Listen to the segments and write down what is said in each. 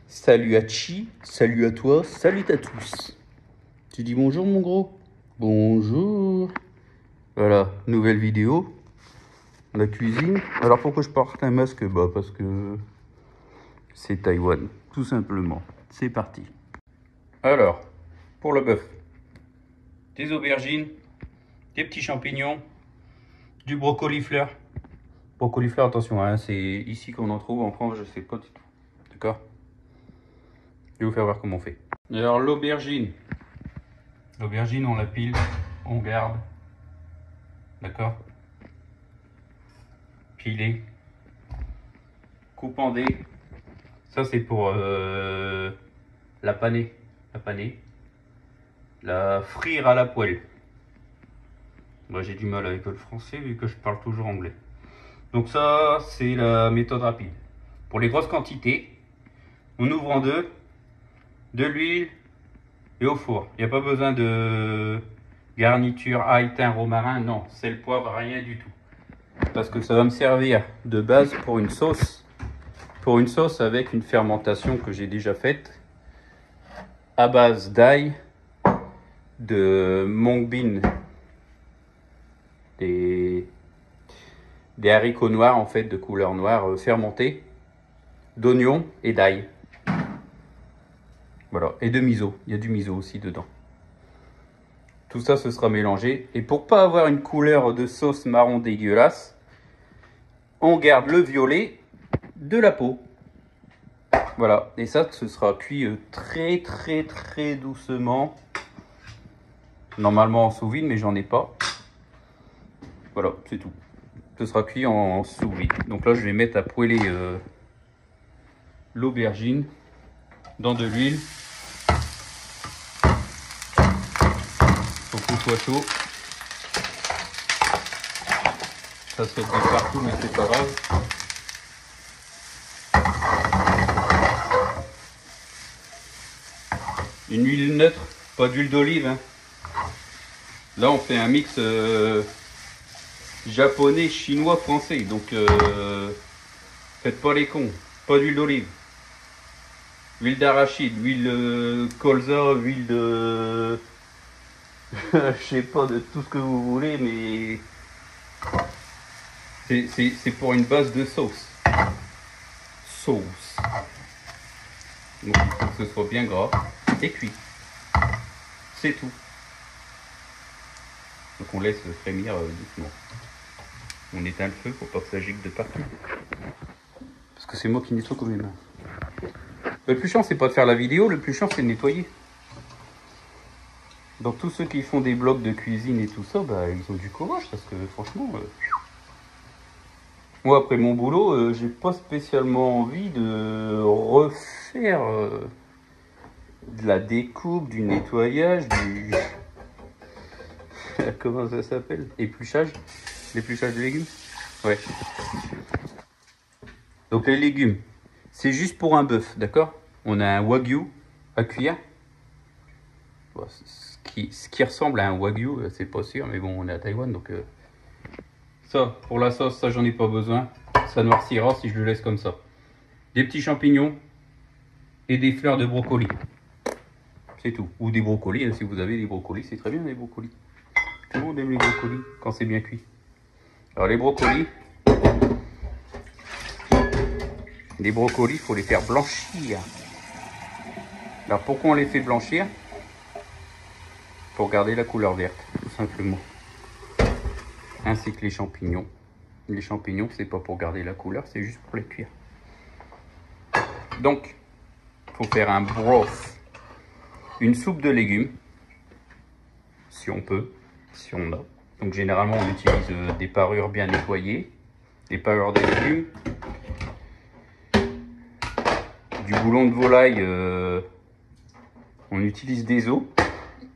Salut à Chi, salut à toi, salut à tous. Tu dis bonjour mon gros? Bonjour. Voilà, nouvelle vidéo. La cuisine. Alors pourquoi je porte un masque? Bah parce que c'est Taïwan, tout simplement. C'est parti. Alors, pour le bœuf, des aubergines, des petits champignons, du brocoli fleur. Brocoli fleur, attention, hein, c'est ici qu'on en trouve, en France, je sais pas du tout. D'accord? Je vais vous faire voir comment on fait. Alors l'aubergine, on la pile, on garde. D'accord? Piler, coupe en dés. Ça c'est pour la paner. La frire à la poêle. Moi j'ai du mal avec le français vu que je parle toujours anglais. Donc ça c'est la méthode rapide. Pour les grosses quantités, on ouvre en deux, de l'huile et au four. Il n'y a pas besoin de garniture, ail, thym, romarin, non, sel, poivre, rien du tout. Parce que ça va me servir de base pour une sauce. Pour une sauce avec une fermentation que j'ai déjà faite à base d'ail, de mung bean, des haricots noirs en fait de couleur noire fermentés, d'oignons et d'ail. Voilà, et de miso, il y a du miso aussi dedans. Tout ça ce sera mélangé et pour pas avoir une couleur de sauce marron dégueulasse, on garde le violet de la peau. Voilà, et ça ce sera cuit très doucement. Normalement en sous vide, mais j'en ai pas. Voilà, c'est tout. Ce sera cuit en sous vide. Donc là, je vais mettre à poêler l'aubergine dans de l'huile. Faut que ce soit chaud. Ça saute de partout, mais c'est pas grave. Une huile neutre, pas d'huile d'olive. Hein. Là, on fait un mix japonais, chinois, français. Donc, faites pas les cons. Pas d'huile d'olive. Huile d'arachide, huile colza, huile de... je sais pas de tout ce que vous voulez, mais... C'est pour une base de sauce. Donc, il faut que ce soit bien gras et cuit. C'est tout. Donc on laisse frémir doucement. On éteint le feu pour pas que ça gicle de partout. Parce que c'est moi qui nettoie comme les mains. Le plus chiant c'est pas de faire la vidéo, le plus chiant c'est de nettoyer. Donc tous ceux qui font des blogs de cuisine et tout ça, bah ils ont du courage parce que franchement... moi après mon boulot, j'ai pas spécialement envie de refaire de la découpe, du nettoyage, du... Comment ça s'appelle? Épluchage? L'épluchage de légumes? Ouais. Donc les légumes, c'est juste pour un bœuf, d'accord? On a un wagyu à cuire. Bon, ce qui ressemble à un wagyu, c'est pas sûr, mais bon, on est à Taïwan, donc... Ça, pour la sauce, ça j'en ai pas besoin. Ça noircira si je le laisse comme ça. Des petits champignons et des fleurs de brocoli. C'est tout. Ou des brocolis, hein, si vous avez des brocolis, c'est très bien les brocolis. Tout le monde aime les brocolis quand c'est bien cuit. Alors les brocolis, il faut les faire blanchir. Alors pourquoi on les fait blanchir? Pour garder la couleur verte, tout simplement. Ainsi que les champignons. Les champignons, c'est pas pour garder la couleur, c'est juste pour les cuire. Donc, il faut faire un broth. Une soupe de légumes, si on peut, si on a. Donc généralement, on utilise des parures bien nettoyées, des parures de légumes, du bouillon de volaille, on utilise des os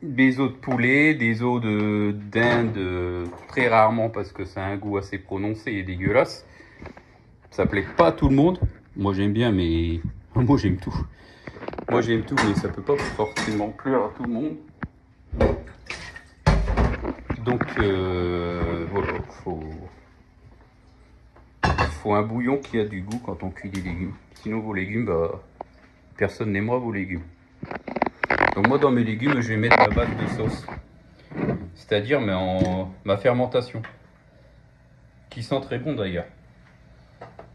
de poulet, des os de dinde, très rarement parce que ça a un goût assez prononcé et dégueulasse. Ça plaît pas à tout le monde. Moi j'aime bien, mais moi j'aime tout. Moi j'aime tout, mais ça peut pas forcément plaire à tout le monde. Donc voilà, faut un bouillon qui a du goût quand on cuit des légumes. Sinon vos légumes, bah, personne n'aimera vos légumes. Donc moi dans mes légumes, je vais mettre ma base de sauce. C'est-à-dire ma fermentation. Qui sent très bon d'ailleurs.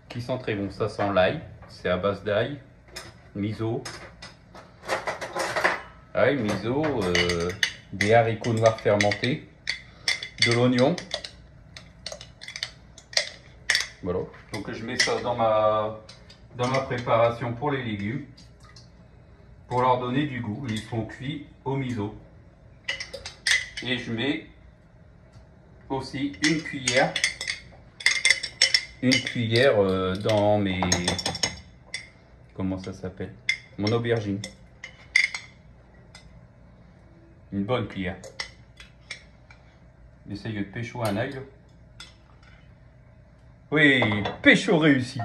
Qui sent très bon. Ça sent l'ail. C'est à base d'ail. Miso. Ail, miso. Des haricots noirs fermentés. De l'oignon. Voilà. Donc je mets ça dans ma préparation pour les légumes. Pour leur donner du goût. Ils sont cuits au miso. Et je mets aussi une cuillère dans mes... Comment ça s'appelle? Mon aubergine. Une bonne cuillère. J'essaye de pécho un ail. Oui, pécho réussi.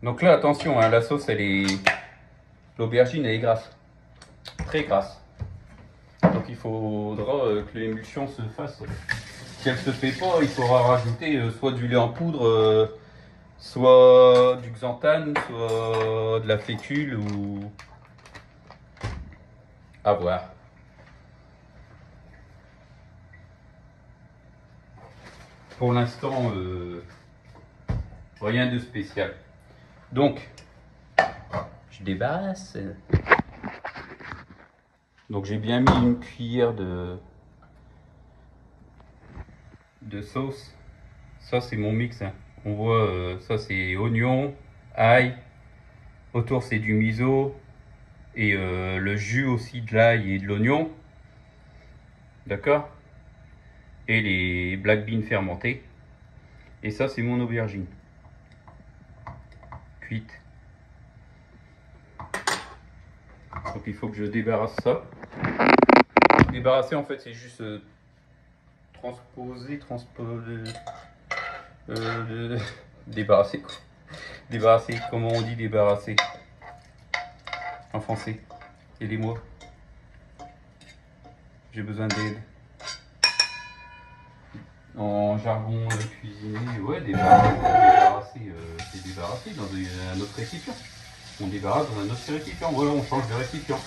Donc là, attention, hein, la sauce, elle est... L'aubergine, elle est grasse. Très grasse. Donc il faudra que l'émulsion se fasse. Si elle ne se fait pas, il faudra rajouter soit du lait en poudre, soit du xanthane, soit de la fécule ou... À voir. Pour l'instant, rien de spécial. Donc, je débarrasse. Donc j'ai bien mis une cuillère de sauce. Ça c'est mon mix. Hein. On voit, ça c'est oignon, ail. Autour c'est du miso. Et le jus aussi de l'ail et de l'oignon. D'accord? Et les black beans fermentés. Et ça c'est mon aubergine. Cuite. Donc il faut que je débarrasse ça. Débarrasser en fait c'est juste débarrasser quoi. Débarrasser, comment on dit débarrasser en français? Aidez-moi. J'ai besoin d'aide. En jargon cuisinier, ouais, débarrasser, c'est débarrasser dans un autre récipient. On débarrasse dans un autre récipient. Voilà, on change de récipient.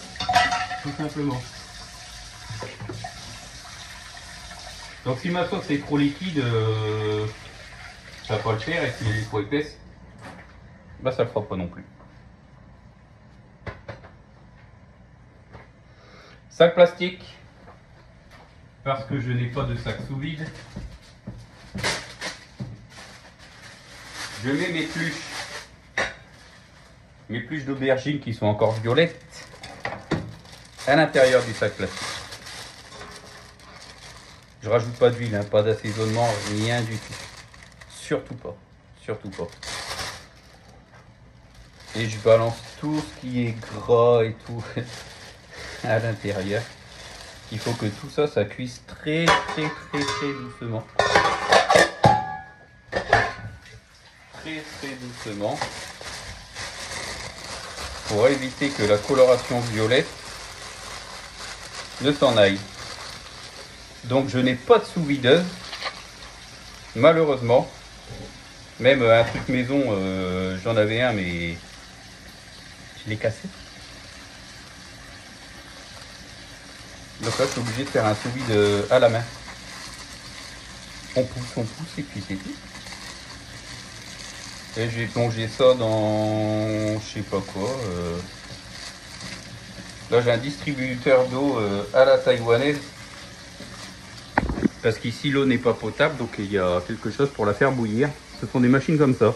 Tout simplement. Donc si ma sauce est trop liquide, ça va pas le faire. Et si elle est trop épaisse, bah ça le fera pas non plus. Sac plastique. Parce que je n'ai pas de sac sous vide. Je mets mes pluches d'aubergines qui sont encore violettes à l'intérieur du sac plastique. Je rajoute pas d'huile, hein, pas d'assaisonnement, rien du tout. Surtout pas, surtout pas. Et je balance tout ce qui est gras et tout à l'intérieur. Il faut que tout ça, ça cuise très doucement. Très doucement. Pour éviter que la coloration violette ne s'en aille. Donc je n'ai pas de sous-videuse, malheureusement. Même un truc maison, j'en avais un mais je l'ai cassé. Donc là je suis obligé de faire un sous-vide à la main. On pousse et puis c'est tout. Et j'ai plongé ça dans je sais pas quoi. Là j'ai un distributeur d'eau à la taïwanaise. Parce qu'ici l'eau n'est pas potable, donc il y a quelque chose pour la faire bouillir. Ce sont des machines comme ça.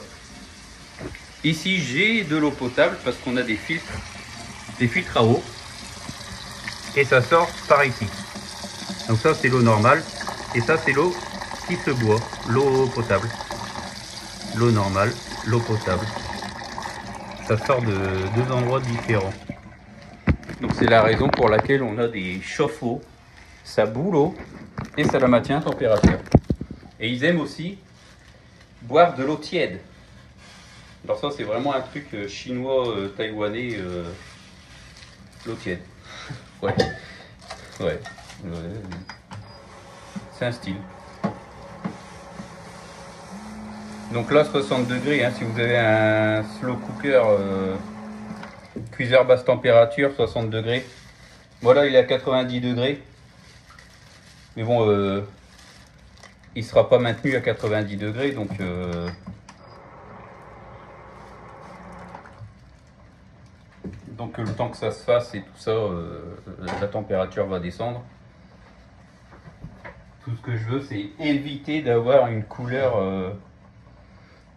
Ici j'ai de l'eau potable parce qu'on a des filtres à eau. Et ça sort par ici. Donc ça c'est l'eau normale. Et ça c'est l'eau qui se boit. L'eau potable. L'eau normale, l'eau potable. Ça sort de deux endroits différents. Donc c'est la raison pour laquelle on a des chauffe-eau. Ça bout l'eau et ça la maintient à température. Et ils aiment aussi boire de l'eau tiède. Alors ça c'est vraiment un truc chinois, taïwanais, l'eau tiède. Ouais. C'est un style. Donc là 60 degrés, hein, si vous avez un slow cooker, cuiseur basse température, 60 degrés. Voilà, il est à 90 degrés. Mais bon, il ne sera pas maintenu à 90 degrés, donc le temps que ça se fasse et tout ça, la température va descendre. Tout ce que je veux, c'est éviter d'avoir une couleur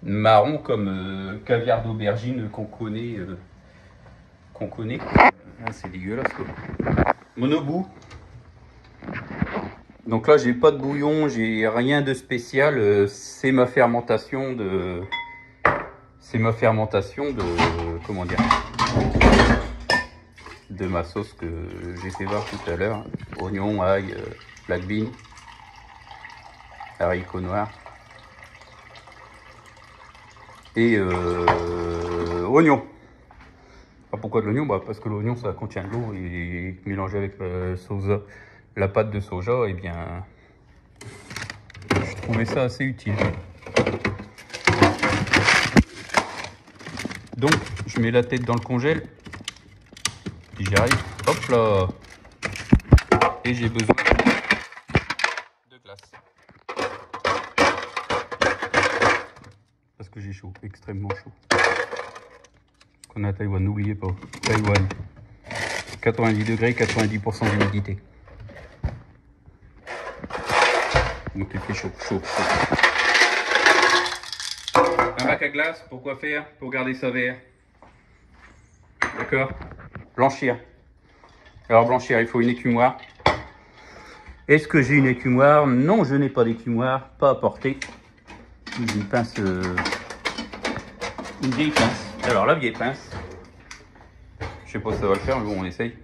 marron comme caviar d'aubergine qu'on connaît. Ah, c'est dégueulasse quoi. Monobout. Donc là, j'ai pas de bouillon, j'ai rien de spécial. C'est ma fermentation de. Comment dire, de ma sauce que j'ai fait voir tout à l'heure. Oignon, ail, black bean, haricots noirs et oignon. Pourquoi de l'oignon? Parce que l'oignon ça contient de l'eau et mélangé avec la pâte de soja, et bien je trouvais ça assez utile. Donc je mets la tête dans le congèle, puis j'y arrive, hop là, et j'ai besoin de glace parce que j'ai chaud, extrêmement chaud. On est à Taïwan, n'oubliez pas, Taïwan, 90 degrés, 90% d'humidité. Donc il fait chaud. Un bac à glace, pourquoi faire? Pour garder ça vert. D'accord? Blanchir. Alors blanchir, il faut une écumoire. Est-ce que j'ai une écumoire? Non, je n'ai pas d'écumoire, pas à portée. Une pince, une vieille pince. Alors la vieille pince, je sais pas si ça va le faire, mais bon, on essaye.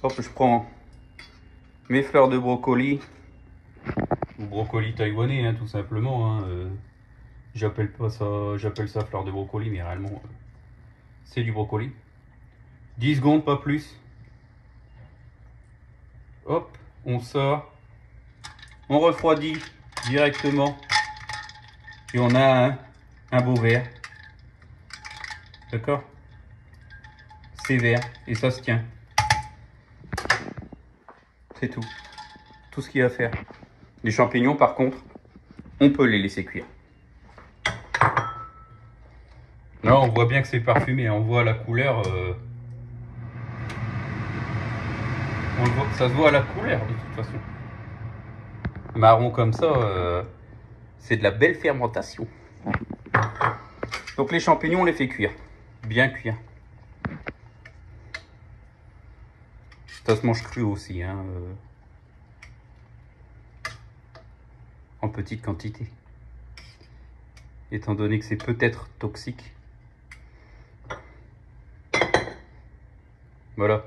Hop, je prends mes fleurs de brocoli, ou brocoli taïwanais, hein, tout simplement. Hein, j'appelle ça fleur de brocoli, mais réellement c'est du brocoli. 10 secondes, pas plus. Hop, on sort, on refroidit directement, et on a un beau vert. D'accord? C'est vert et ça se tient. C'est tout. Tout ce qu'il y a à faire. Les champignons, par contre, on peut les laisser cuire. Là, on voit bien que c'est parfumé. On voit la couleur. Ça se voit à la couleur, de toute façon. Marron comme ça, c'est de la belle fermentation. Donc les champignons, on les fait cuire. Bien cuire. Ça se mange cru aussi, hein, en petite quantité. Étant donné que c'est peut-être toxique. Voilà.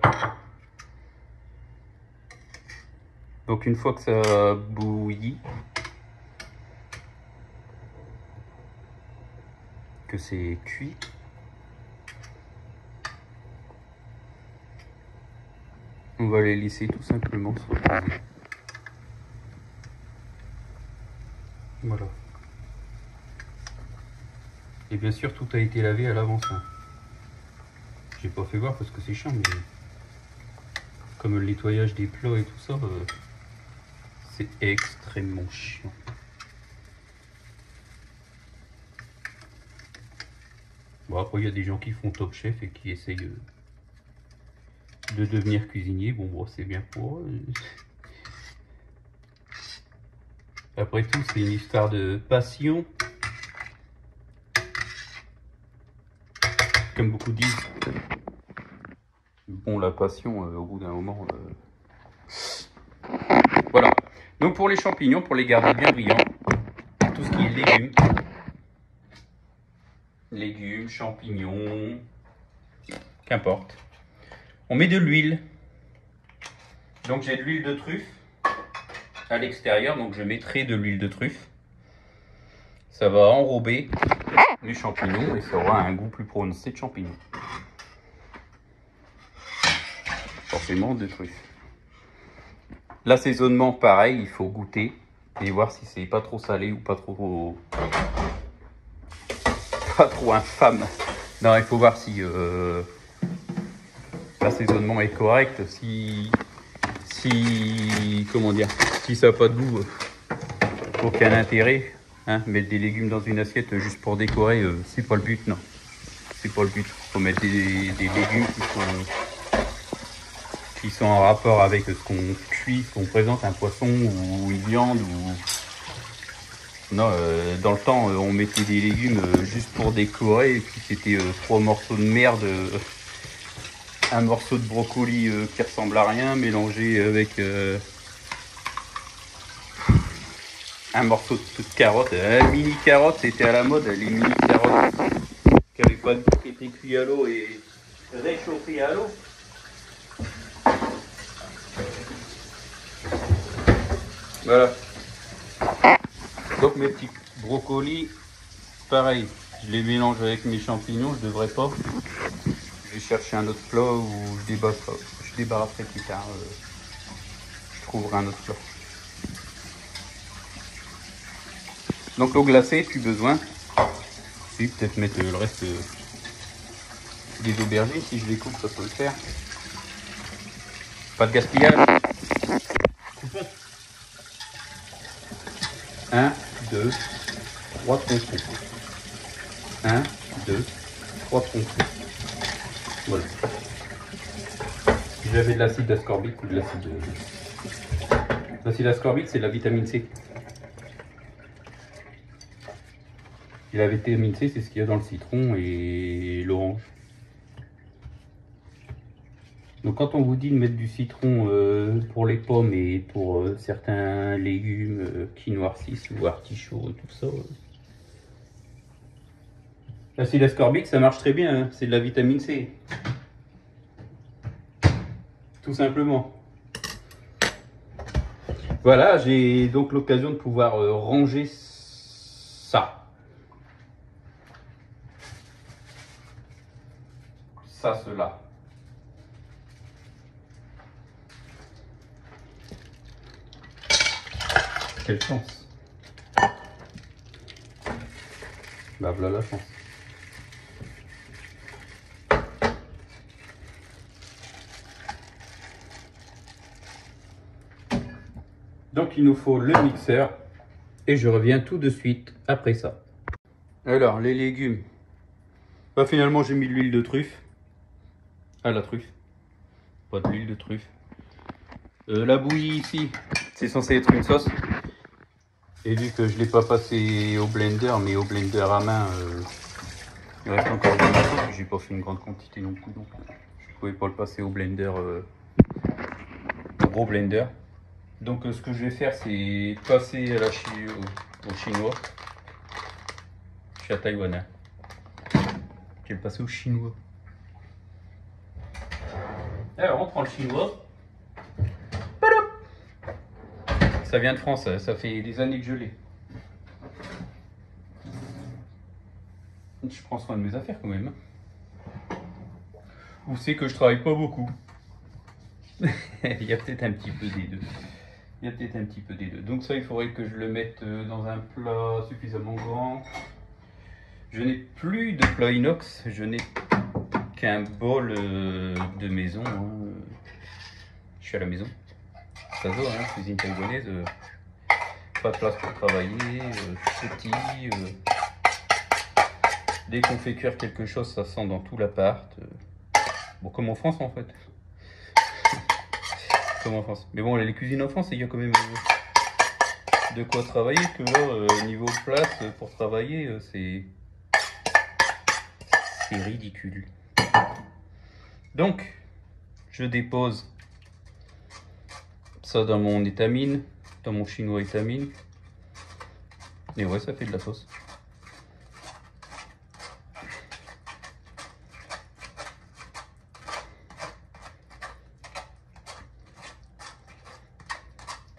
Donc une fois que ça bouillit, que c'est cuit, on va les laisser tout simplement se reposer. Voilà. Et bien sûr, tout a été lavé à l'avance. Hein. J'ai pas fait voir parce que c'est chiant, mais comme le nettoyage des plats et tout ça, c'est extrêmement chiant. Bon, après, il y a des gens qui font Top Chef et qui essayent de devenir cuisinier. Bon, c'est bien pour eux. Après tout, c'est une histoire de passion. Comme beaucoup disent. Bon, la passion, au bout d'un moment... Voilà. Donc pour les champignons, pour les garder bien brillants, tout ce qui est légumes, champignons, qu'importe. On met de l'huile. Donc j'ai de l'huile de truffe à l'extérieur, donc je mettrai de l'huile de truffe. Ça va enrober les champignons et ça aura un goût plus prononcé de champignons. Forcément de truffe. L'assaisonnement, pareil, il faut goûter et voir si c'est pas trop salé ou pas trop pas trop infâme. Non, il faut voir si l'assaisonnement est correct, si comment dire, si ça n'a pas de goût, aucun intérêt. Hein, mettre des légumes dans une assiette juste pour décorer, c'est pas le but, non. C'est pas le but. Faut mettre des légumes qui sont en rapport avec ce qu'on cuit, ce qu'on présente, un poisson ou une viande ou... Non, dans le temps, on mettait des légumes juste pour décorer, et puis c'était 3 morceaux de merde, un morceau de brocoli qui ressemble à rien, mélangé avec un morceau de carotte. Mini carotte, c'était à la mode, les mini carottes qui n'avaient pas de goût, qui étaient cuits à l'eau et réchauffés à l'eau. Voilà. Donc mes petits brocolis, pareil, je les mélange avec mes champignons, je devrais pas. Je vais chercher un autre plat ou je débarrasserai plus tard. Je trouverai un autre plat. Donc l'eau glacée, plus besoin. Je vais peut-être mettre le reste des aubergines, si je les coupe, ça peut le faire. Pas de gaspillage. 1, 2, 3 tronçons. 1, 2, 3 tronçons. Voilà. Si j'avais de l'acide ascorbique ou de l'acide... L'acide ascorbique, c'est de la vitamine C. Et la vitamine C, c'est ce qu'il y a dans le citron et l'orange. Donc quand on vous dit de mettre du citron pour les pommes et pour certains légumes qui noircissent ou artichauts et tout ça, l'acide ascorbique ça marche très bien, hein, c'est de la vitamine C. Tout simplement. Voilà, j'ai donc l'occasion de pouvoir ranger ça. Ça, cela. Quelle chance. Bah voilà la chance. Donc il nous faut le mixeur et je reviens tout de suite après ça. Alors les légumes. Bah finalement j'ai mis de l'huile de truffe. Ah la truffe. Pas de l'huile de truffe. La bouillie ici, c'est censé être une sauce. Et vu que je ne l'ai pas passé au blender, mais au blender à main, il reste encore de la sauce. J'ai pas fait une grande quantité non plus, donc je pouvais pas le passer au blender, au gros blender. Donc ce que je vais faire, c'est passer à au chinois. Je suis à Taïwan. Hein. Je vais le passer au chinois. Alors on prend le chinois. Ça vient de France, ça fait des années que je l'ai. Je prends soin de mes affaires quand même. Vous savez que je travaille pas beaucoup. Il y a peut-être un petit peu des deux. Il y a peut-être un petit peu des deux. Donc ça, il faudrait que je le mette dans un plat suffisamment grand. Je n'ai plus de plat inox, je n'ai qu'un bol de maison. Hein. Je suis à la maison. Ça se voit, hein, cuisine taïwanaise. Pas de place pour travailler, petit. Dès qu'on fait cuire quelque chose, ça sent dans tout l'appart. Bon, comme en France en fait. Comme en France. Mais bon, les cuisines en France, il y a quand même de quoi travailler. Que là, niveau place pour travailler, c'est ridicule. Donc, je dépose ça dans mon étamine, dans mon chinois étamine. Et ouais, ça fait de la sauce.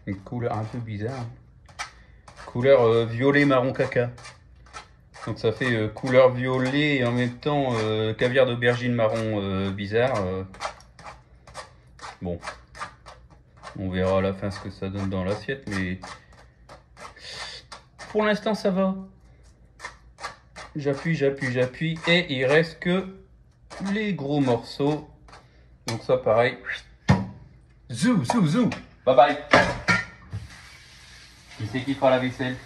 Une couleur un peu bizarre. Couleur violet marron caca. Donc ça fait couleur violet et en même temps caviar d'aubergine marron bizarre. Bon, on verra à la fin ce que ça donne dans l'assiette, mais pour l'instant ça va. j'appuie et il reste que les gros morceaux. Donc ça pareil. Zou, zou, zou. Bye bye. Qui c'est qui fera la vaisselle?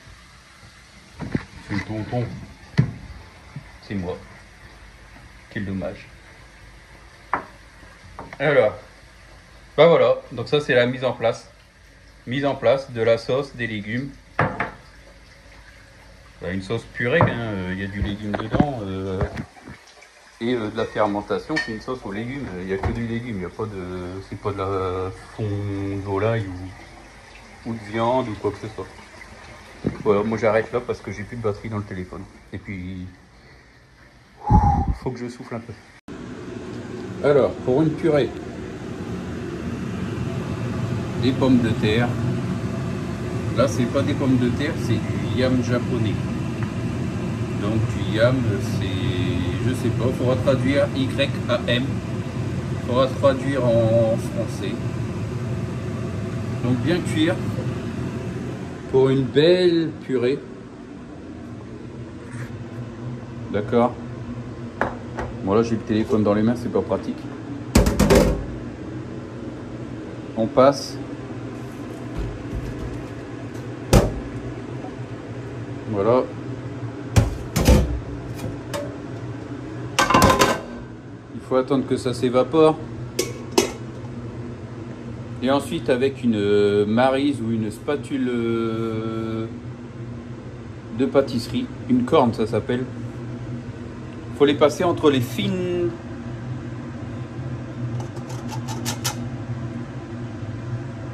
C'est le tonton. C'est moi. Quel dommage. Alors, bah voilà. Donc ça c'est la mise en place. Mise en place de la sauce, des légumes. Une sauce purée, hein. Il y a du légume dedans. Et de la fermentation, c'est une sauce aux légumes. Il n'y a que du légume. Il y a pas de, c'est pas de la fond de volaille ou de viande ou quoi que ce soit. Voilà, moi j'arrête là parce que j'ai plus de batterie dans le téléphone. Et puis, faut que je souffle un peu. Alors, pour une purée, des pommes de terre. Là, c'est pas des pommes de terre, c'est du yam japonais. Donc du yam, c'est, je sais pas, il faudra traduire Y-A-M. Il faudra traduire en français. Donc bien cuire pour une belle purée. D'accord. Bon là j'ai le téléphone dans les mains, c'est pas pratique. On passe. Voilà. Il faut attendre que ça s'évapore. Et ensuite avec une maryse ou une spatule de pâtisserie, une corne ça s'appelle. Il faut les passer entre les fines.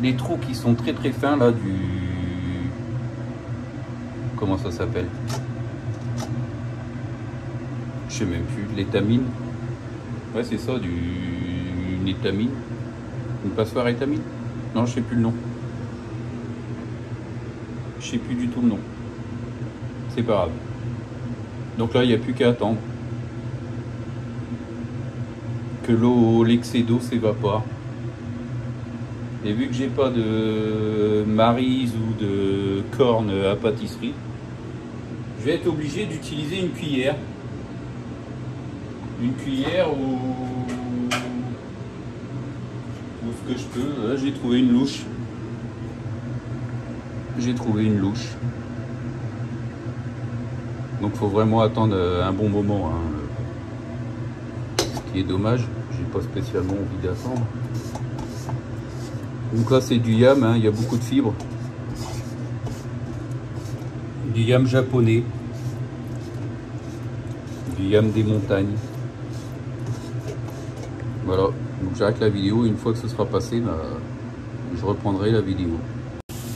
Les trous qui sont très très fins là du... Comment ça s'appelle? Je sais même plus, l'étamine. Ouais c'est ça, une étamine. Une passoire étamine? Non, je sais plus le nom. Je sais plus du tout le nom. C'est pas grave. Donc là, il n'y a plus qu'à attendre que l'eau, l'excès d'eau s'évapore. Et vu que j'ai pas de maryse ou de corne à pâtisserie, je vais être obligé d'utiliser une cuillère. Une cuillère ou ce que je peux. Là, j'ai trouvé une louche. J'ai trouvé une louche. Donc faut vraiment attendre un bon moment. Hein. Ce qui est dommage, j'ai pas spécialement envie d'attendre. Donc là c'est du yam, hein. Il y a beaucoup de fibres. Du yam japonais. Du yam des montagnes. Voilà, donc j'arrête la vidéo et une fois que ce sera passé, bah, je reprendrai la vidéo.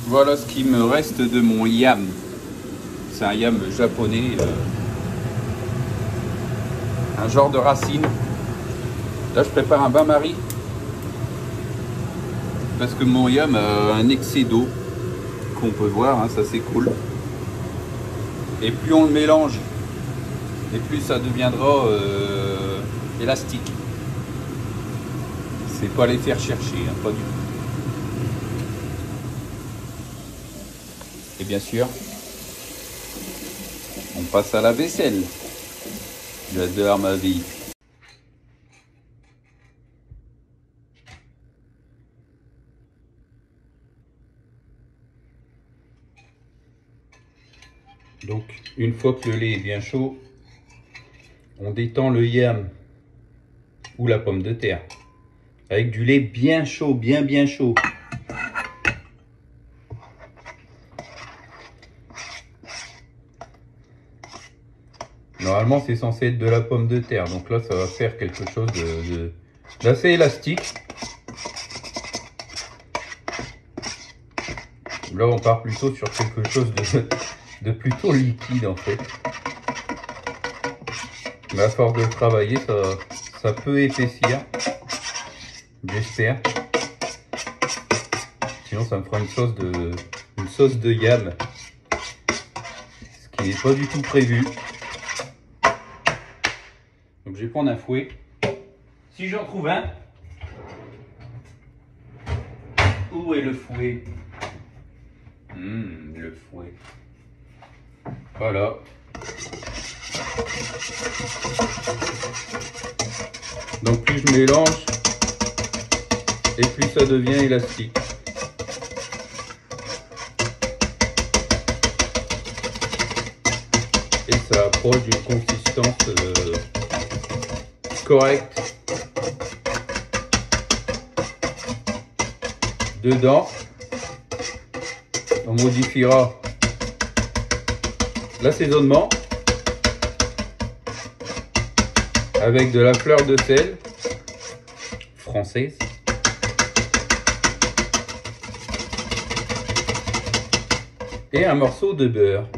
Voilà ce qui me reste de mon yam. C'est un yam japonais, un genre de racine. Là je prépare un bain-marie parce que mon yam a un excès d'eau qu'on peut voir, hein, ça c'est cool. Et plus on le mélange, et plus ça deviendra élastique. C'est pas les faire chercher, hein, pas du tout. Et bien sûr, on passe à la vaisselle. J'adore ma vie. Donc, une fois que le lait est bien chaud, on détend le yam ou la pomme de terre avec du lait bien chaud, bien chaud. Normalement, c'est censé être de la pomme de terre, donc là, ça va faire quelque chose d'assez élastique. Là, on part plutôt sur quelque chose de plutôt liquide en fait. Mais à force de travailler, ça peut épaissir. J'espère. Sinon, ça me fera une sauce de yam. Ce qui n'est pas du tout prévu. Donc, je vais prendre un fouet. Si j'en trouve un. Où est le fouet? Le fouet. Voilà. Donc plus je mélange et plus ça devient élastique. Et ça approche d'une consistance correcte. Dedans, on modifiera l'assaisonnement avec de la fleur de sel française et un morceau de beurre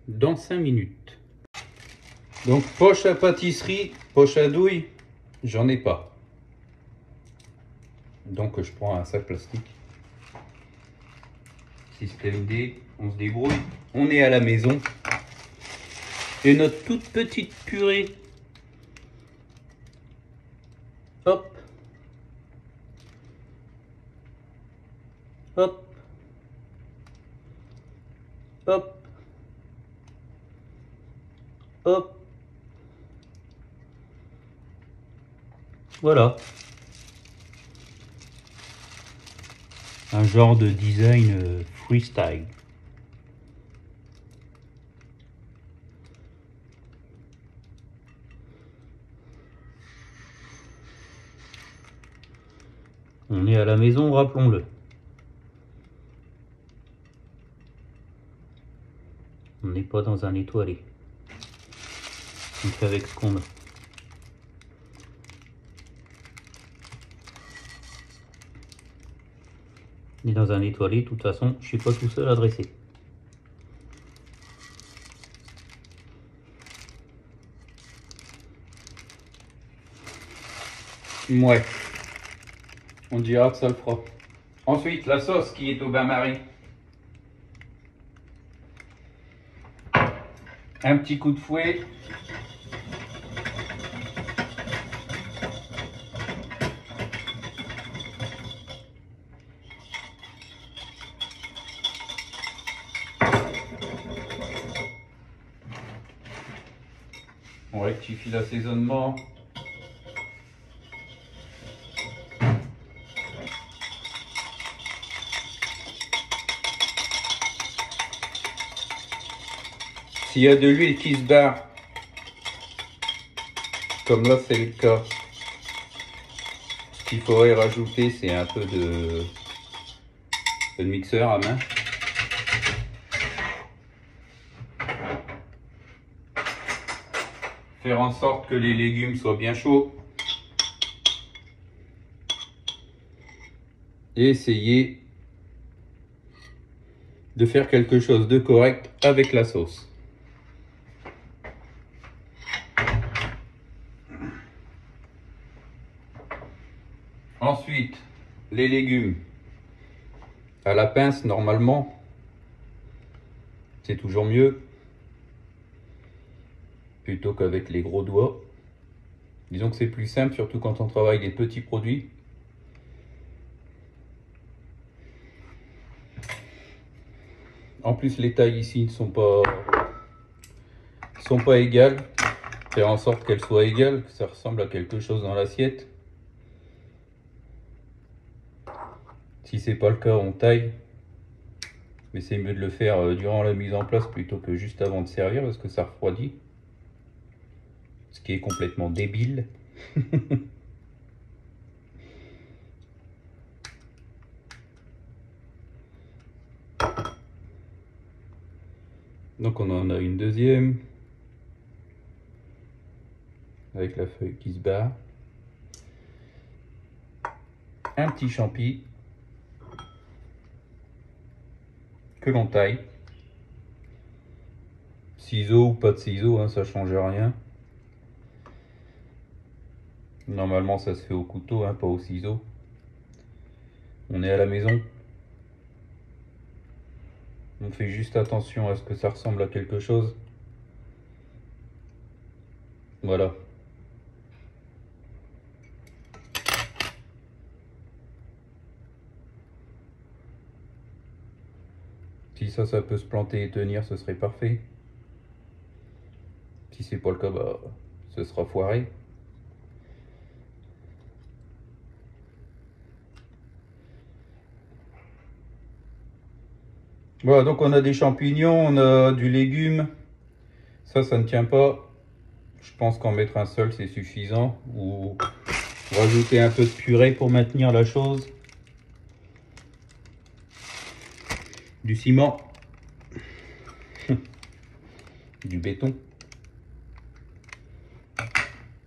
dans 5 minutes. Donc poche à pâtisserie, poche à douille, j'en ai pas. Donc je prends un sac plastique. Système D, on se débrouille. On est à la maison. Et notre toute petite purée. Hop. Hop. Hop. Hop. Voilà. Un genre de design freestyle. On est à la maison, rappelons-le. On n'est pas dans un étoilé. On fait avec ce qu'on a. On est dans un étoilé, de toute façon, je suis pas tout seul à dresser. Ouais. On dira que ça le fera. Ensuite, la sauce qui est au bain-marie. Un petit coup de fouet. On rectifie l'assaisonnement. S'il y a de l'huile qui se barre, comme là c'est le cas, ce qu'il faudrait rajouter, c'est un peu de mixeur à main. Faire en sorte que les légumes soient bien chauds. Et essayer de faire quelque chose de correct avec la sauce. Ensuite, les légumes. À la pince, normalement, c'est toujours mieux. Plutôt qu'avec les gros doigts. Disons que c'est plus simple, surtout quand on travaille les petits produits. En plus, les tailles ici ne sont pas égales. Faire en sorte qu'elles soient égales, que ça ressemble à quelque chose dans l'assiette. Si c'est pas le cas, on taille. Mais c'est mieux de le faire durant la mise en place plutôt que juste avant de servir parce que ça refroidit. Ce qui est complètement débile. Donc on en a une deuxième. Avec la feuille qui se barre. Un petit champi. Que l'on taille. Ciseaux ou pas de ciseaux, hein, ça change rien. Normalement ça se fait au couteau, hein, pas au ciseau. On est à la maison. On fait juste attention à ce que ça ressemble à quelque chose. Voilà. Si ça peut se planter et tenir, ce serait parfait. Si c'est pas le cas, bah, ce sera foiré. Voilà, donc on a des champignons, on a du légume. Ça ne tient pas. Je pense qu'en mettre un seul, c'est suffisant. Ou rajouter un peu de purée pour maintenir la chose. Du ciment. Du béton.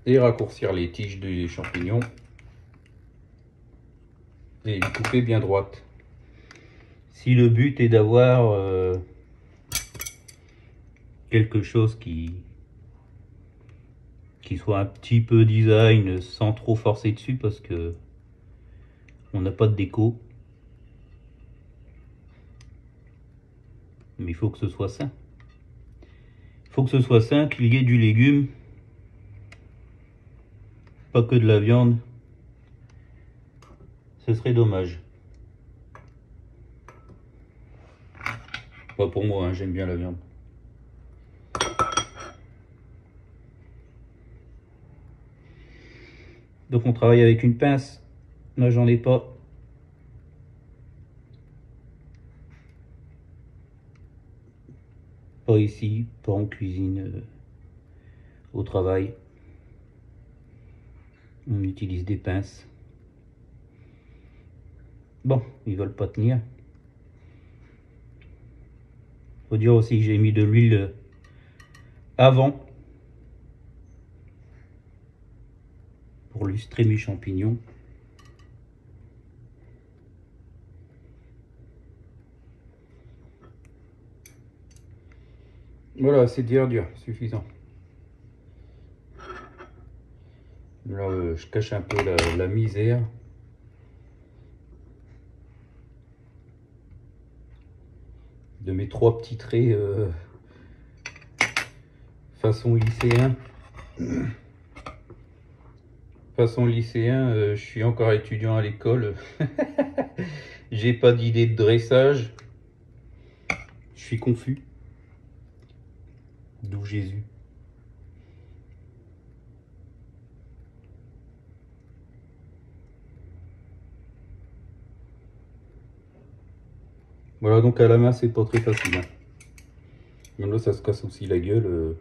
Et raccourcir les tiges des champignons. Et les couper bien droite. Si le but est d'avoir quelque chose qui soit un petit peu design sans trop forcer dessus, parce que on n'a pas de déco, mais il faut que ce soit sain. Il faut que ce soit sain, qu'il y ait du légume, pas que de la viande. Ce serait dommage. Pas pour moi, hein, j'aime bien la viande. Donc on travaille avec une pince. Là j'en ai pas. Pas ici, pas en cuisine, au travail. On utilise des pinces. Bon, ils veulent pas tenir. Faut dire aussi que j'ai mis de l'huile avant pour lustrer mes champignons. Voilà, c'est dur, suffisant. Là, je cache un peu la misère. De mes 3 petits traits façon lycéen. Façon lycéen, je suis encore étudiant à l'école. J'ai pas d'idée de dressage. Je suis confus. D'où Jésus. Voilà, donc à la main c'est pas très facile. Hein. Même là ça se casse aussi la gueule.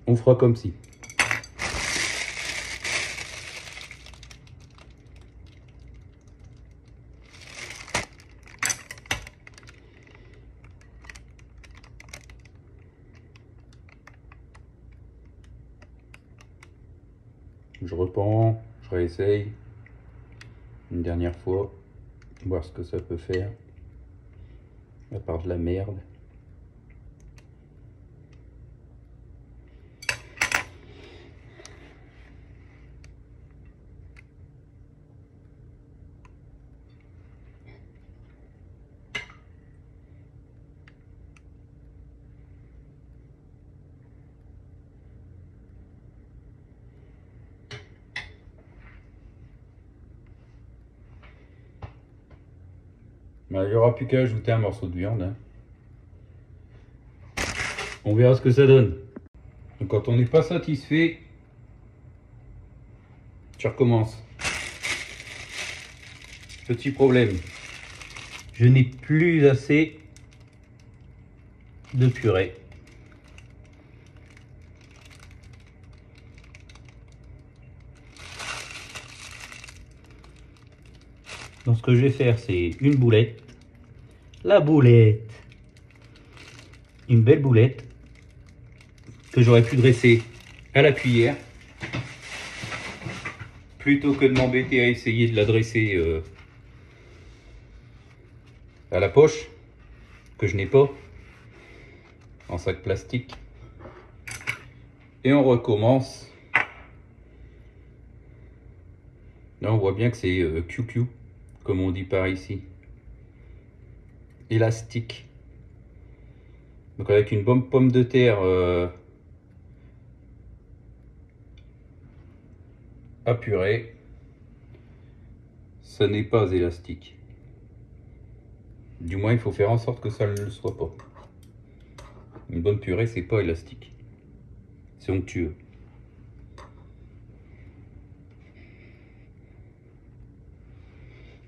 On fera comme si. Je reprends, je réessaye une dernière fois, voir ce que ça peut faire, à part de la merde. Il n'y aura plus qu'à ajouter un morceau de viande. Hein. On verra ce que ça donne. Donc quand on n'est pas satisfait, tu recommences. Petit problème. Je n'ai plus assez de purée. Donc ce que je vais faire, c'est une boulette. La boulette. Une belle boulette que j'aurais pu dresser à la cuillère. Plutôt que de m'embêter à essayer de la dresser à la poche, que je n'ai pas, en sac plastique. Et on recommence. Là on voit bien que c'est QQ, comme on dit par ici. Élastique. Donc avec une bonne pomme de terre à purée, ça n'est pas élastique. Du moins, il faut faire en sorte que ça ne le soit pas. Une bonne purée, c'est pas élastique. C'est onctueux.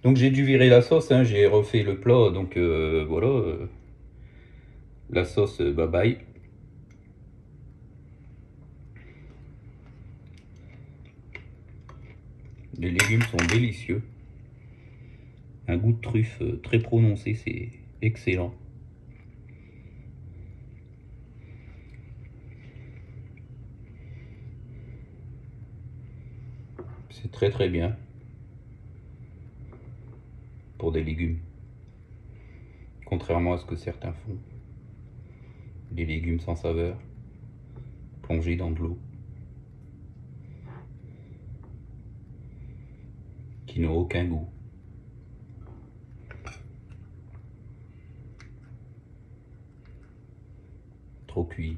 Donc j'ai dû virer la sauce, hein, j'ai refait le plat, donc voilà. La sauce, bye bye. Les légumes sont délicieux. Un goût de truffe très prononcé, c'est excellent. C'est très très bien pour des légumes. Contrairement à ce que certains font. Des légumes sans saveur, plongés dans de l'eau, qui n'ont aucun goût. Trop cuit,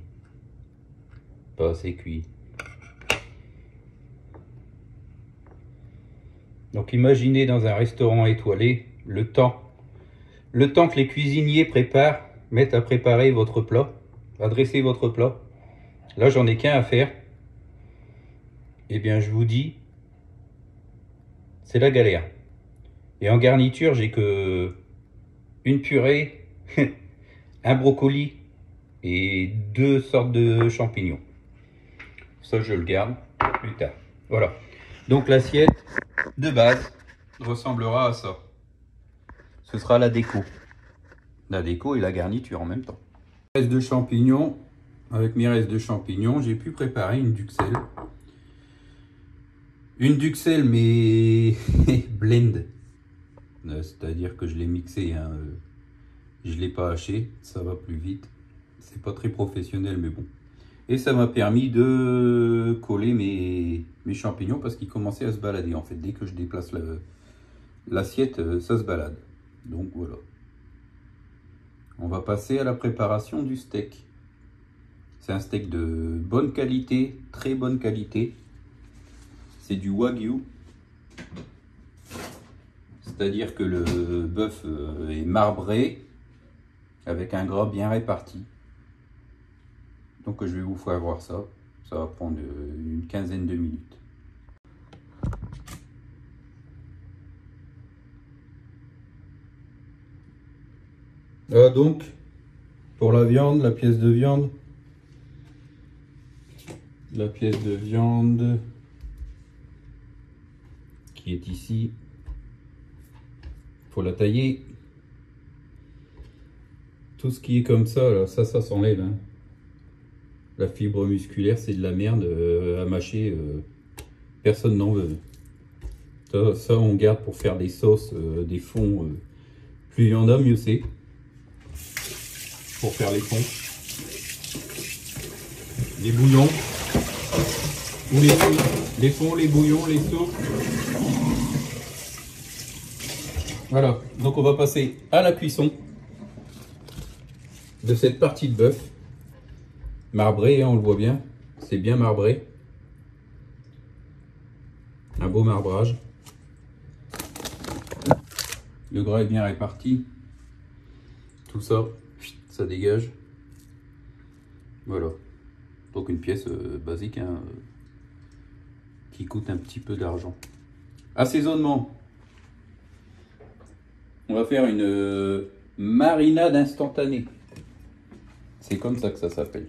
pas assez cuit. Donc imaginez dans un restaurant étoilé le temps que les cuisiniers mettent à préparer votre plat, à dresser votre plat. Là j'en ai qu'un à faire. Eh bien je vous dis, c'est la galère. Et en garniture j'ai que une purée, un brocoli et 2 sortes de champignons. Ça je le garde plus tard. Voilà. Donc l'assiette de base ressemblera à ça. Ce sera la déco. La déco et la garniture en même temps. Reste de champignons. Avec mes restes de champignons, j'ai pu préparer une duxelle. Une duxelle mais blend. C'est-à-dire que je l'ai mixé. Hein. Je ne l'ai pas haché. Ça va plus vite. C'est pas très professionnel mais bon. Et ça m'a permis de coller mes champignons parce qu'ils commençaient à se balader. En fait, dès que je déplace l'assiette, ça se balade. Donc voilà. On va passer à la préparation du steak. C'est un steak de bonne qualité, très bonne qualité. C'est du Wagyu. C'est-à-dire que le bœuf est marbré avec un gras bien réparti. Donc je vais vous faire voir ça. Ça va prendre une quinzaine de minutes. Donc, pour la viande, la pièce de viande. La pièce de viande qui est ici. Il faut la tailler. Tout ce qui est comme ça, là, ça s'enlève. Hein. La fibre musculaire, c'est de la merde à mâcher. Personne n'en veut. Ça, on garde pour faire des sauces, des fonds. Plus il y en a, mieux c'est. Pour faire les fonds. Les bouillons. Ou les fonds, les bouillons, les soupes. Voilà. Donc on va passer à la cuisson de cette partie de bœuf. Marbré, hein, on le voit bien, c'est bien marbré. Un beau marbrage. Le gras est bien réparti. Tout ça, ça dégage. Voilà. Donc une pièce basique hein, qui coûte un petit peu d'argent. Assaisonnement. On va faire une marinade instantanée. C'est comme ça que ça s'appelle.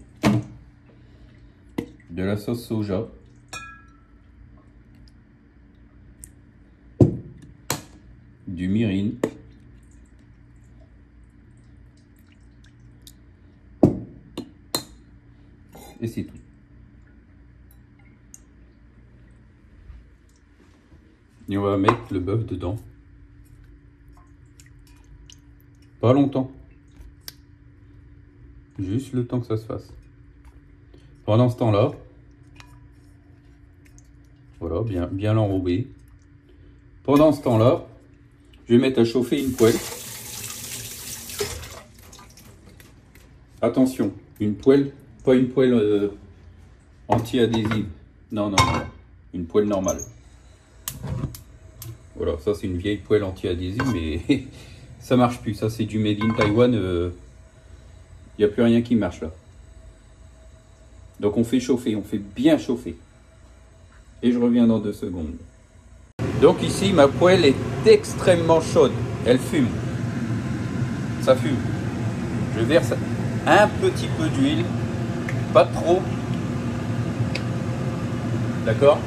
De la sauce soja, du mirin, et c'est tout. Et on va mettre le bœuf dedans. Pas longtemps. Juste le temps que ça se fasse. Pendant ce temps-là, voilà, bien l'enrober. Pendant ce temps-là, je vais mettre à chauffer une poêle. Attention, une poêle, pas une poêle anti-adhésive. Non, non, non, une poêle normale. Voilà, ça c'est une vieille poêle anti-adhésive, mais Ça marche plus, ça c'est du made in Taïwan. Il n'y a plus rien qui marche là. Donc on fait chauffer, on fait bien chauffer. Et je reviens dans 2 secondes. Donc ici ma poêle est extrêmement chaude. Elle fume. Ça fume. Je verse un petit peu d'huile. Pas trop. D'accord?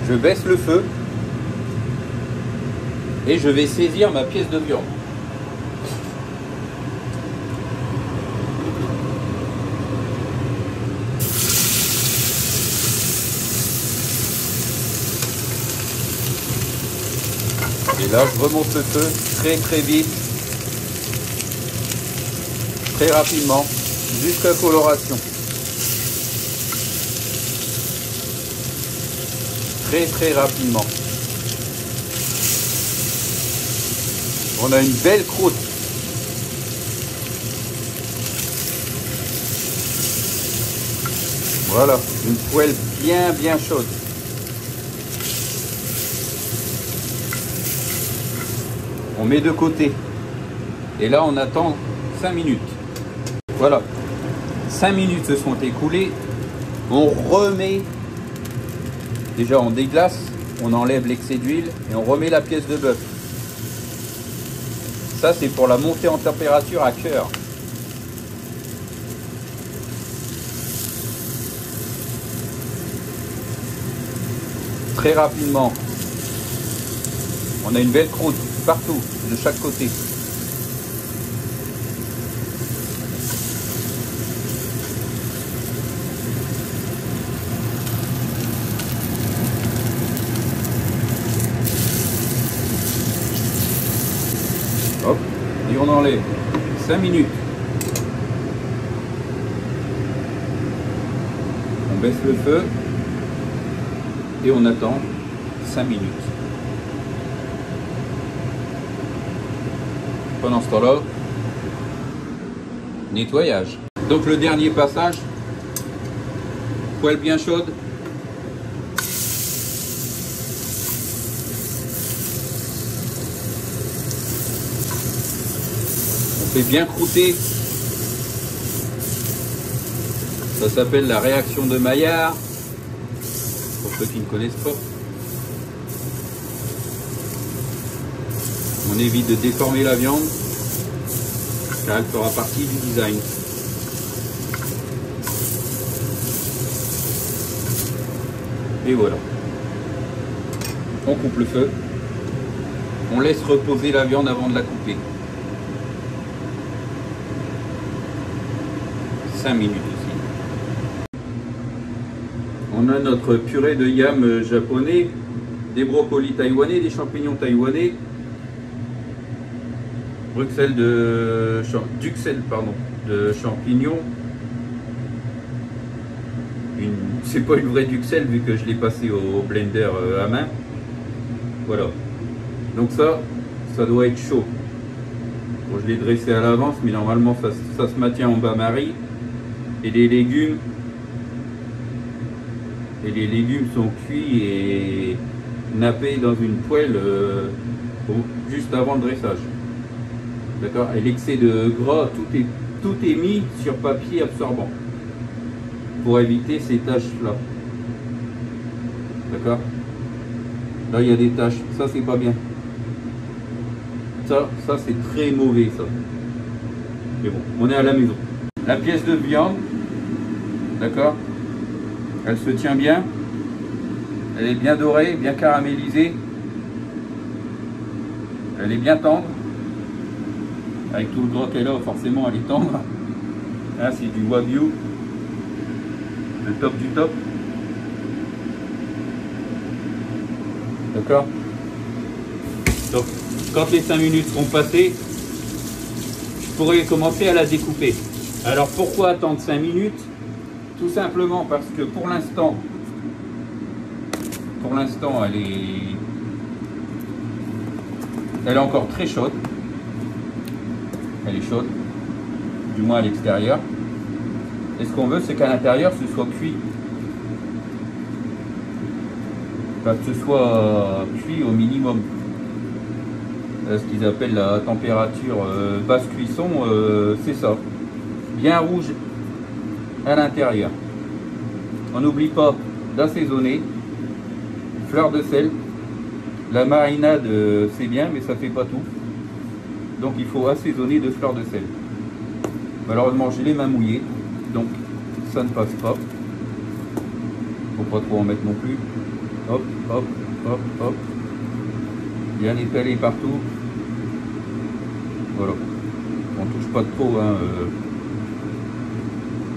Je baisse le feu. Et je vais saisir ma pièce de viande. Et là, je remonte le feu très vite, très rapidement, jusqu'à coloration. Très rapidement. On a une belle croûte. Voilà, une poêle bien chaude. On met de côté. Et là, on attend 5 minutes. Voilà. 5 minutes se sont écoulées. On remet. Déjà, on déglace. On enlève l'excès d'huile. Et on remet la pièce de bœuf. Ça, c'est pour la montée en température à cœur. Très rapidement. On a une belle croûte partout, de chaque côté. Hop, et on enlève 5 minutes. On baisse le feu et on attend 5 minutes. Pendant ce temps-là, nettoyage. Donc le dernier passage, poêle bien chaude. On fait bien croûter. Ça s'appelle la réaction de Maillard, pour ceux qui ne connaissent pas. On évite de déformer la viande, car elle fera partie du design. Et voilà. On coupe le feu. On laisse reposer la viande avant de la couper. 5 minutes aussi. On a notre purée de yam japonais, des brocolis taïwanais, des champignons taïwanais. Duxelles de champignons. C'est pas une vraie duxelle vu que je l'ai passé au blender à main. Voilà. Donc ça doit être chaud. Bon, je l'ai dressé à l'avance, mais normalement ça se maintient en bain-marie. Et les légumes sont cuits et nappés dans une poêle juste avant le dressage. D'accord. Et l'excès de gras, tout est mis sur papier absorbant pour éviter ces taches-là. D'accord. Là, il y a des taches. Ça, c'est pas bien. Ça c'est très mauvais, ça. Mais bon, on est à la maison. La pièce de viande, d'accord. Elle se tient bien. Elle est bien dorée, bien caramélisée. Elle est bien tendre. Avec tout le gras qu'elle a, forcément elle est tendre. Là c'est du Wagyu, le top du top. D'accord. Donc quand les 5 minutes seront passées, je pourrai commencer à la découper. Alors pourquoi attendre 5 minutes? Tout simplement parce que pour l'instant elle est encore très chaude. Elle est chaude, du moins à l'extérieur. Et ce qu'on veut, c'est qu'à l'intérieur, ce soit cuit. bah, que ce soit cuit au minimum. Ce qu'ils appellent la température basse cuisson, c'est ça. Bien rouge à l'intérieur. On n'oublie pas d'assaisonner. Fleur de sel. La marinade, c'est bien, mais ça fait pas tout. Donc il faut assaisonner de fleur de sel. Malheureusement, j'ai les mains mouillées, donc ça ne passe pas. Faut pas trop en mettre non plus. Hop, hop, hop, hop. Bien étalé partout. Voilà. On touche pas trop, hein.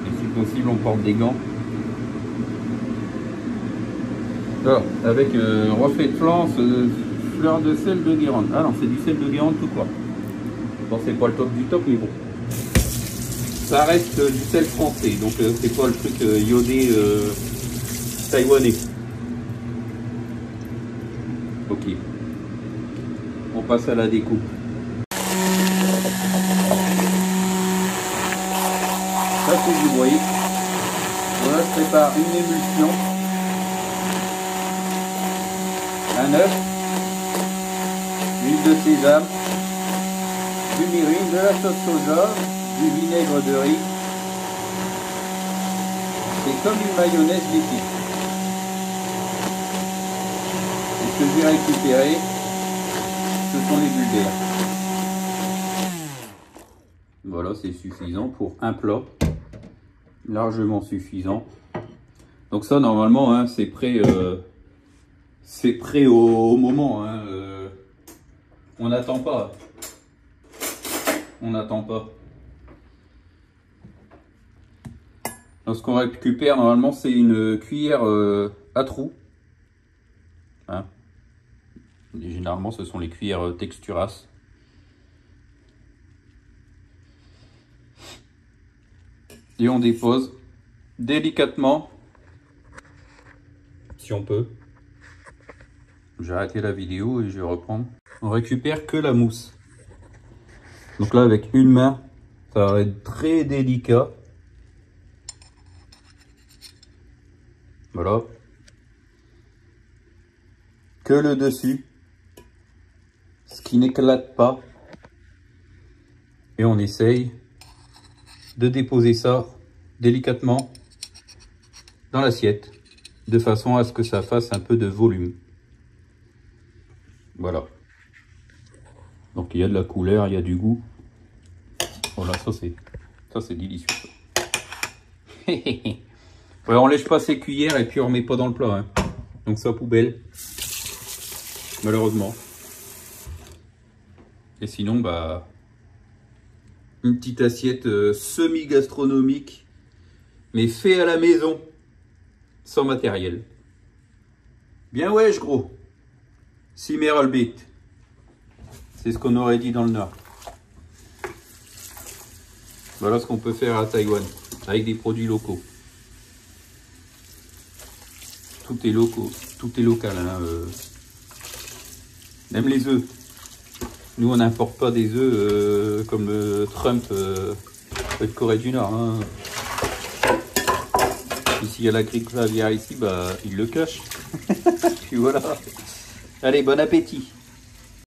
Et si possible, on porte des gants. Alors, avec reflet de flanc, fleur de sel de Guérande. Ah non, c'est du sel de Guérande tout quoi. Bon, c'est pas le top du top, mais bon. Ça reste du sel français, donc c'est pas le truc iodé taïwanais. Ok. On passe à la découpe. Ça c'est du bruit. Voilà, je prépare une émulsion. Un œuf, l'huile de sésame, du mirin, de la sauce soja, du vinaigre de riz. C'est comme une mayonnaise liquide. Et ce que j'ai récupéré, ce sont les bulles d'air. Voilà, c'est suffisant pour un plat. Largement suffisant. Donc ça, normalement, hein, c'est prêt... c'est prêt au moment, hein. On n'attend pas. On n'attend pas. Donc, ce qu'on récupère normalement, c'est une cuillère à trous. Hein. Et généralement, ce sont les cuillères Texturas. Et on dépose délicatement, si on peut. J'ai arrêté la vidéo et je vais reprendre. On récupère que la mousse. Donc là, avec une main, ça va être très délicat. Voilà. Que le dessus. Ce qui n'éclate pas. Et on essaye de déposer ça délicatement dans l'assiette. De façon à ce que ça fasse un peu de volume. Voilà. Donc il y a de la couleur, il y a du goût. Voilà, ça c'est délicieux. Ouais, on lèche pas ses cuillères et puis on remet pas dans le plat. Hein. Donc ça poubelle. Malheureusement. Et sinon, bah, une petite assiette semi-gastronomique, mais fait à la maison, sans matériel. Bien wesh gros. Simmerolbit. C'est ce qu'on aurait dit dans le Nord. Voilà ce qu'on peut faire à Taïwan, avec des produits locaux. Tout est local, tout est local. Hein, Même les œufs. Nous, on n'importe pas des œufs comme Trump de Corée du Nord. Hein. Ici, il y a la grille clavière ici, bah, il le cache. Puis voilà. Allez, bon appétit.